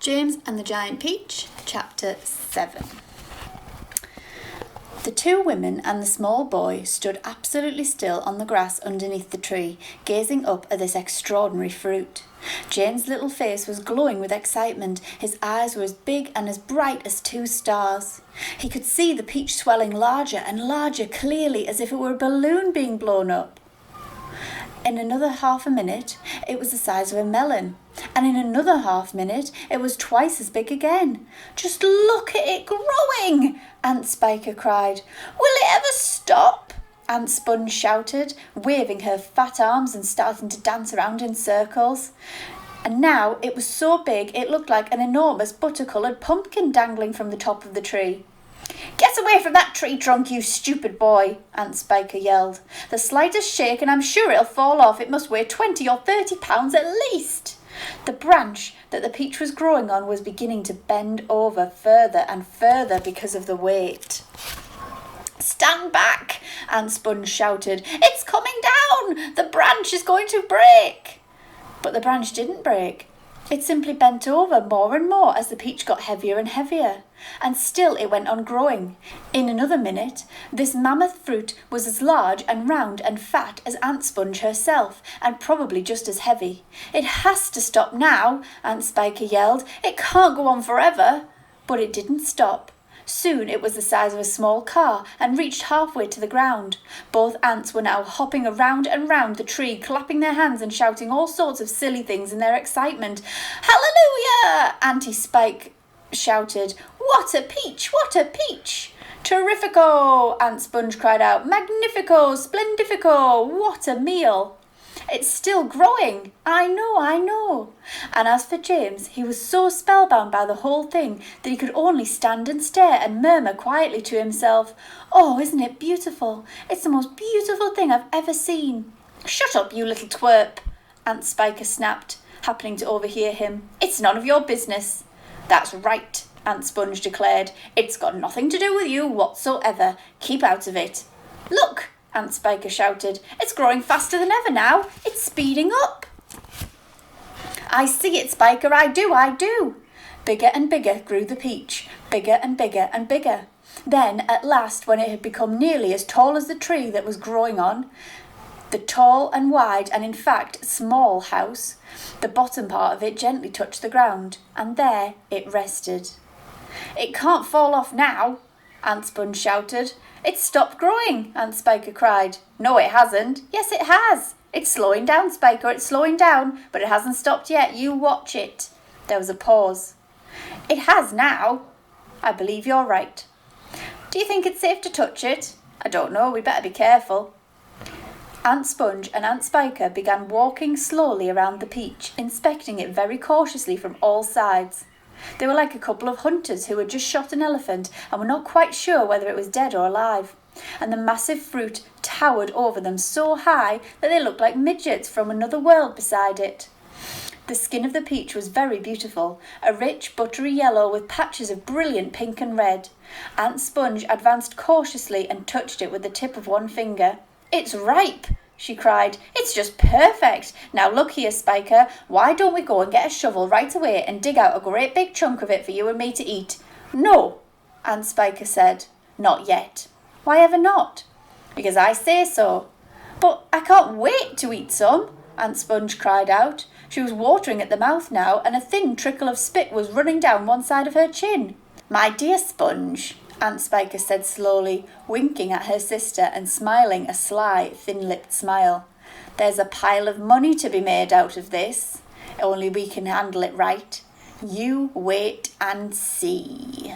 James and the Giant Peach, Chapter 7. The two women and the small boy stood absolutely still on the grass underneath the tree, gazing up at this extraordinary fruit. James' little face was glowing with excitement. His eyes were as big and as bright as two stars. He could see the peach swelling larger and larger, clearly, as if it were a balloon being blown up. In another half a minute, it was the size of a melon, and in another half minute, it was twice as big again. "Just look at it growing!" Aunt Spiker cried. "Will it ever stop?" Aunt Sponge shouted, waving her fat arms and starting to dance around in circles. And now it was so big it looked like an enormous butter-coloured pumpkin dangling from the top of the tree. "Get away from that tree trunk, you stupid boy!" Aunt Spiker yelled. "The slightest shake and I'm sure it'll fall off. It must weigh 20 or 30 pounds at least." The branch that the peach was growing on was beginning to bend over further and further because of the weight. "Stand back!" Aunt Sponge shouted. "It's coming down! The branch is going to break!" But the branch didn't break. It simply bent over more and more as the peach got heavier and heavier. And still it went on growing. In another minute, this mammoth fruit was as large and round and fat as Aunt Sponge herself, and probably just as heavy. "It has to stop now," Aunt Spiker yelled. "It can't go on forever." But it didn't stop. Soon it was the size of a small car and reached halfway to the ground. Both aunts were now hopping around and round the tree, clapping their hands and shouting all sorts of silly things in their excitement. "Hallelujah!" Auntie Spike shouted. "What a peach! What a peach!" "Terrifico!" Aunt Sponge cried out. "Magnifico! Splendifico! What a meal!" "It's still growing. I know. And as for James, he was so spellbound by the whole thing that he could only stand and stare and murmur quietly to himself, "Oh, isn't it beautiful? It's the most beautiful thing I've ever seen." "Shut up, you little twerp!" Aunt Spiker snapped, happening to overhear him. "It's none of your business." "That's right," Aunt Sponge declared. "It's got nothing to do with you whatsoever. Keep out of it." "Look!" Aunt Spiker shouted. "It's growing faster than ever now. It's speeding up." "I see it, Spiker, I do. Bigger and bigger grew the peach, bigger and bigger and bigger. Then, at last, when it had become nearly as tall as the tree that was growing on, the tall and wide and, in fact, small house, the bottom part of it gently touched the ground, and there it rested. "It can't fall off now," Aunt Sponge shouted. "It's stopped growing," Aunt Spiker cried. "No, it hasn't." "Yes, it has. It's slowing down, Spiker, it's slowing down, but it hasn't stopped yet. You watch it." There was a pause. "It has now." "I believe you're right." "Do you think it's safe to touch it?" "I don't know. We better be careful." Aunt Sponge and Aunt Spiker began walking slowly around the peach, inspecting it very cautiously from all sides. They were like a couple of hunters who had just shot an elephant and were not quite sure whether it was dead or alive. And the massive fruit towered over them so high that they looked like midgets from another world beside it. The skin of the peach was very beautiful, a rich buttery yellow with patches of brilliant pink and red. Aunt Sponge advanced cautiously and touched it with the tip of one finger. "It's ripe!" she cried. "It's just perfect. Now look here, Spiker, why don't we go and get a shovel right away and dig out a great big chunk of it for you and me to eat?" "No," Aunt Spiker said. "Not yet." "Why ever not?" "Because I say so." "But I can't wait to eat some," Aunt Sponge cried out. She was watering at the mouth now, and a thin trickle of spit was running down one side of her chin. "My dear Sponge," Aunt Spiker said slowly, winking at her sister and smiling a sly, thin-lipped smile. "There's a pile of money to be made out of this. Only we can handle it right. You wait and see."